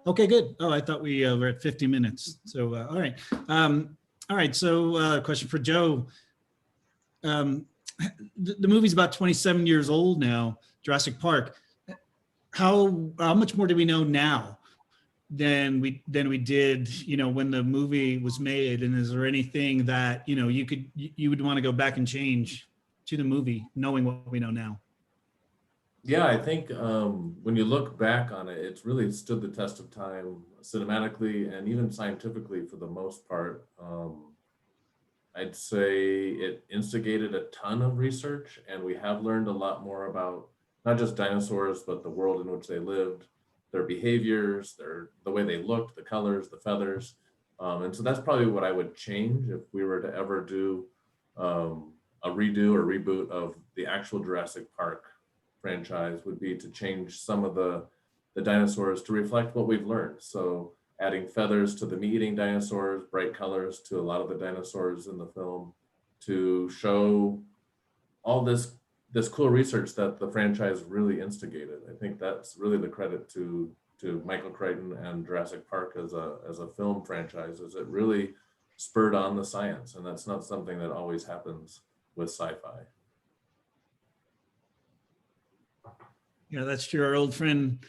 Okay, good. Oh, I thought we were at 50 minutes. So, all right. All right. So question for Joe. The movie's about 27 years old now, Jurassic Park. How much more do we know now than we did, you know, when the movie was made? And is there anything that, you know, you would want to go back and change to the movie, knowing what we know now? Yeah, I think when you look back on it, it's really stood the test of time cinematically and even scientifically for the most part. I'd say it instigated a ton of research, and we have learned a lot more about not just dinosaurs, but the world in which they lived, their behaviors, the way they looked, the colors, the feathers. And so that's probably what I would change if we were to ever do a redo or reboot of the actual Jurassic Park franchise, would be to change some of the dinosaurs to reflect what we've learned. So adding feathers to the meat-eating dinosaurs, bright colors to a lot of the dinosaurs in the film, to show all this cool research that the franchise really instigated. I think that's really the credit to Michael Crichton and Jurassic Park as a film franchise, is it really spurred on the science, and that's not something that always happens with sci-fi. Yeah, that's true. Our old friend,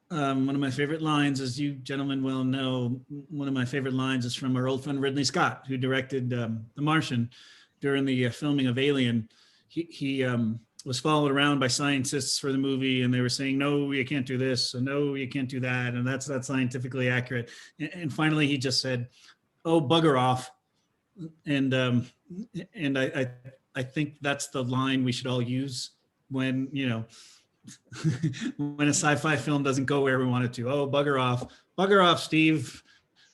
one of my favorite lines, as you gentlemen well know, one of my favorite lines is from our old friend Ridley Scott, who directed The Martian during the filming of Alien. He was followed around by scientists for the movie, and they were saying, no, you can't do this, and no, you can't do that, and that's not scientifically accurate. And finally, he just said, oh, bugger off. And I think that's the line we should all use when, you know, when a sci-fi film doesn't go where we want it to. Oh, bugger off, Steve.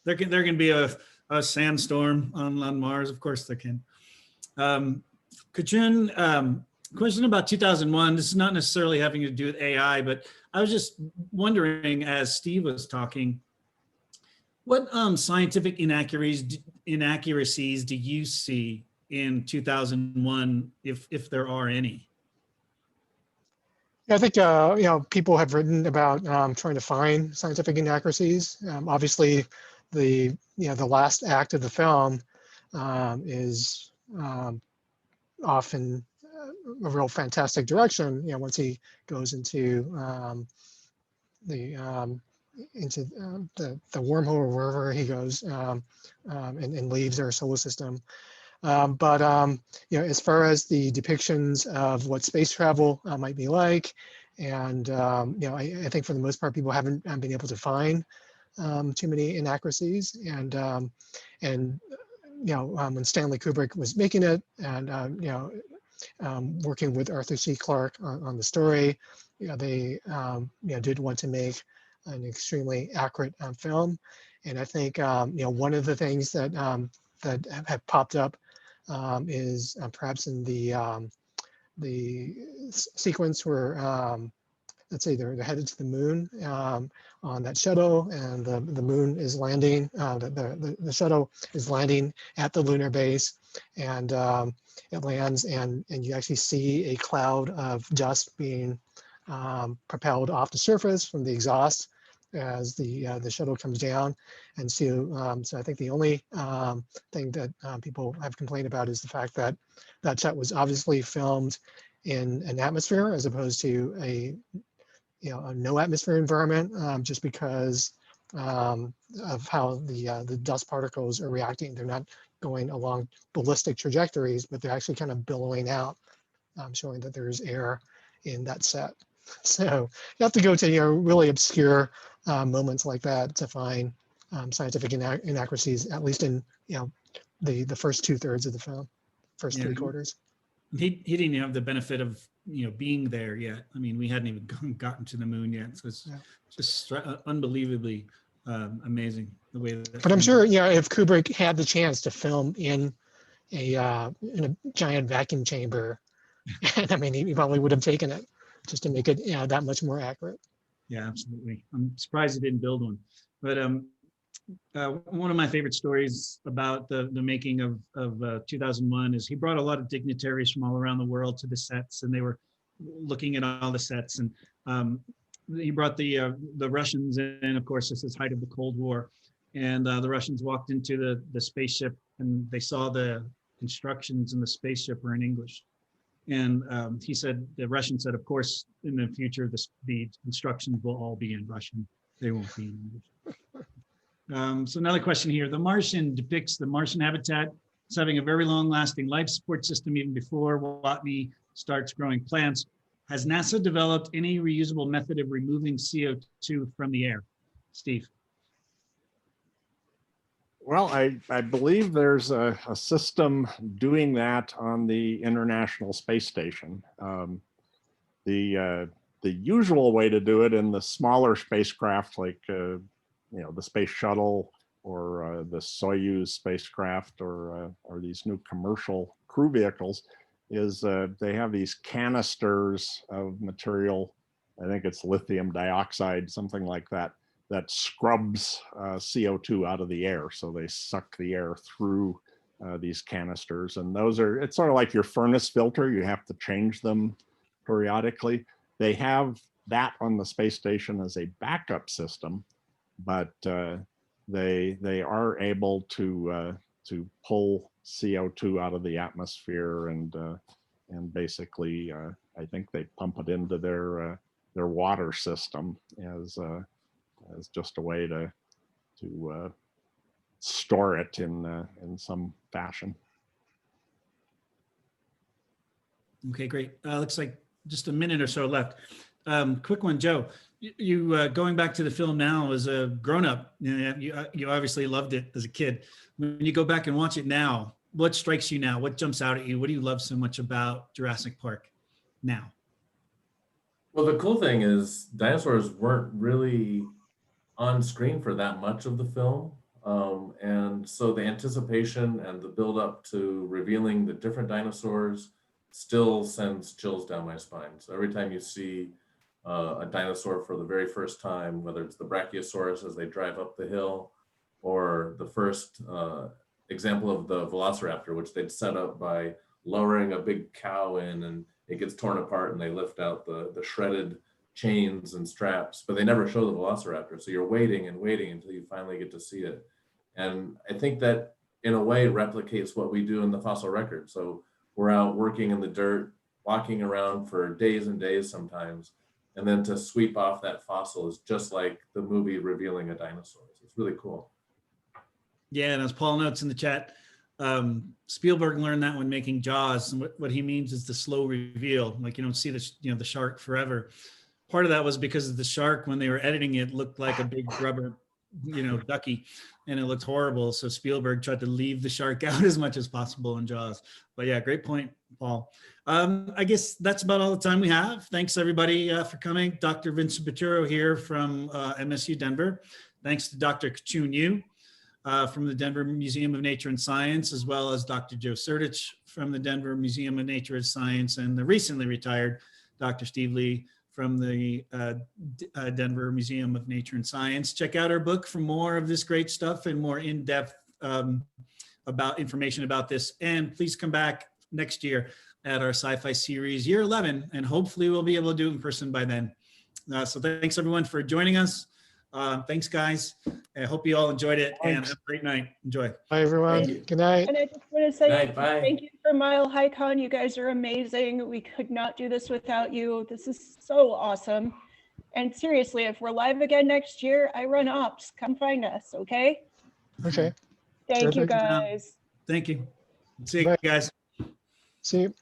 There can be a sandstorm on Mars. Of course there can. Kachun, Question about 2001. This is not necessarily having to do with AI, but I was just wondering, as Steve was talking, what scientific inaccuracies do you see in 2001, if there are any? Yeah, I think people have written about trying to find scientific inaccuracies. Obviously, the last act of the film is often a real fantastic direction. Once he goes into the the wormhole or wherever he goes and leaves our solar system. But as far as the depictions of what space travel might be like, and I think for the most part, people haven't been able to find too many inaccuracies. And when Stanley Kubrick was making it, and working with Arthur C. Clarke on the story, they did want to make an extremely accurate film. And I think one of the things that have popped up is perhaps in the sequence where let's say they're headed to the moon on that shuttle, and the moon is landing. The shuttle is landing at the lunar base, and it lands, and you actually see a cloud of dust being propelled off the surface from the exhaust as the shuttle comes down. And so I think the only thing that people have complained about is the fact that that shot was obviously filmed in an atmosphere as opposed to a no atmosphere environment, just because of how the dust particles are reacting. They're not going along ballistic trajectories, but they're actually kind of billowing out, showing that there's air in that set. So you have to go to really obscure moments like that to find scientific inaccuracies, at least in the first 2/3 of the film, first 3/4. He didn't even have the benefit of being there yet. I mean, we hadn't even gotten to the moon yet, so it's just unbelievably amazing the way that. But I'm sure if Kubrick had the chance to film in a giant vacuum chamber, and I mean he probably would have taken it just to make it that much more accurate. Yeah, absolutely. I'm surprised he didn't build one. But one of my favorite stories about the making of 2001 is he brought a lot of dignitaries from all around the world to the sets, and they were looking at all the sets. And he brought the Russians in. Of course, this is height of the Cold War, and the Russians walked into the spaceship, and they saw the instructions in the spaceship were in English. And he said, the Russian said, of course, in the future, the instructions will all be in Russian. They won't be in English. So another question here. The Martian depicts the Martian habitat as having a very long-lasting life support system even before Watney starts growing plants. Has NASA developed any reusable method of removing CO2 from the air? Steve. Well, I believe there's a system doing that on the International Space Station. The usual way to do it in the smaller spacecraft, like the Space Shuttle or the Soyuz spacecraft or these new commercial crew vehicles, is they have these canisters of material. I think it's lithium dioxide, something like that, that scrubs CO2 out of the air. So they suck the air through these canisters. And it's sort of like your furnace filter. You have to change them periodically. They have that on the space station as a backup system, but they are able to pull CO2 out of the atmosphere, and basically, I think they pump it into their water system as just a way to store it in some fashion. Okay, great. Looks like just a minute or so left. Quick one, Joe. You going back to the film now as a grown-up, you obviously loved it as a kid. When you go back and watch it now, what strikes you now? What jumps out at you? What do you love so much about Jurassic Park now? Well, the cool thing is dinosaurs weren't really on screen for that much of the film. And so the anticipation and the build up to revealing the different dinosaurs, still sends chills down my spine. So every time you see a dinosaur for the very first time, whether it's the Brachiosaurus as they drive up the hill, or the first example of the Velociraptor, which they'd set up by lowering a big cow in, and it gets torn apart and they lift out the shredded chains and straps, but they never show the Velociraptor. So you're waiting and waiting until you finally get to see it. And I think that in a way replicates what we do in the fossil record. So we're out working in the dirt, walking around for days and days sometimes, and then to sweep off that fossil is just like the movie revealing a dinosaur. So it's really cool. Yeah, and as Paul notes in the chat, Spielberg learned that when making Jaws, and what he means is the slow reveal. Like you don't see the shark forever. Part of that was because of the shark, when they were editing it, looked like a big rubber, ducky, and it looked horrible. So Spielberg tried to leave the shark out as much as possible in Jaws. But yeah, great point, Paul. I guess that's about all the time we have. Thanks everybody for coming. Dr. Vincent Peturo here from MSU Denver. Thanks to Dr. Kachun Yu from the Denver Museum of Nature and Science, as well as Dr. Joe Sertich from the Denver Museum of Nature and Science, and the recently retired Dr. Steve Lee from the Denver Museum of Nature and Science. Check out our book for more of this great stuff and more in-depth about information about this. And please come back next year at our sci-fi series year 11, and hopefully we'll be able to do it in person by then. So thanks everyone for joining us. Thanks guys. I hope you all enjoyed it. And have a great night. Enjoy. Bye, everyone. Good night. And I just want to say Night, bye. thank you for MileHiCon. You guys are amazing. We could not do this without you. This is so awesome. And seriously, if we're live again next year, I run ops. Come find us, okay? Okay. Thank you Terrific. guys. Thank you. See you Bye. guys. See you.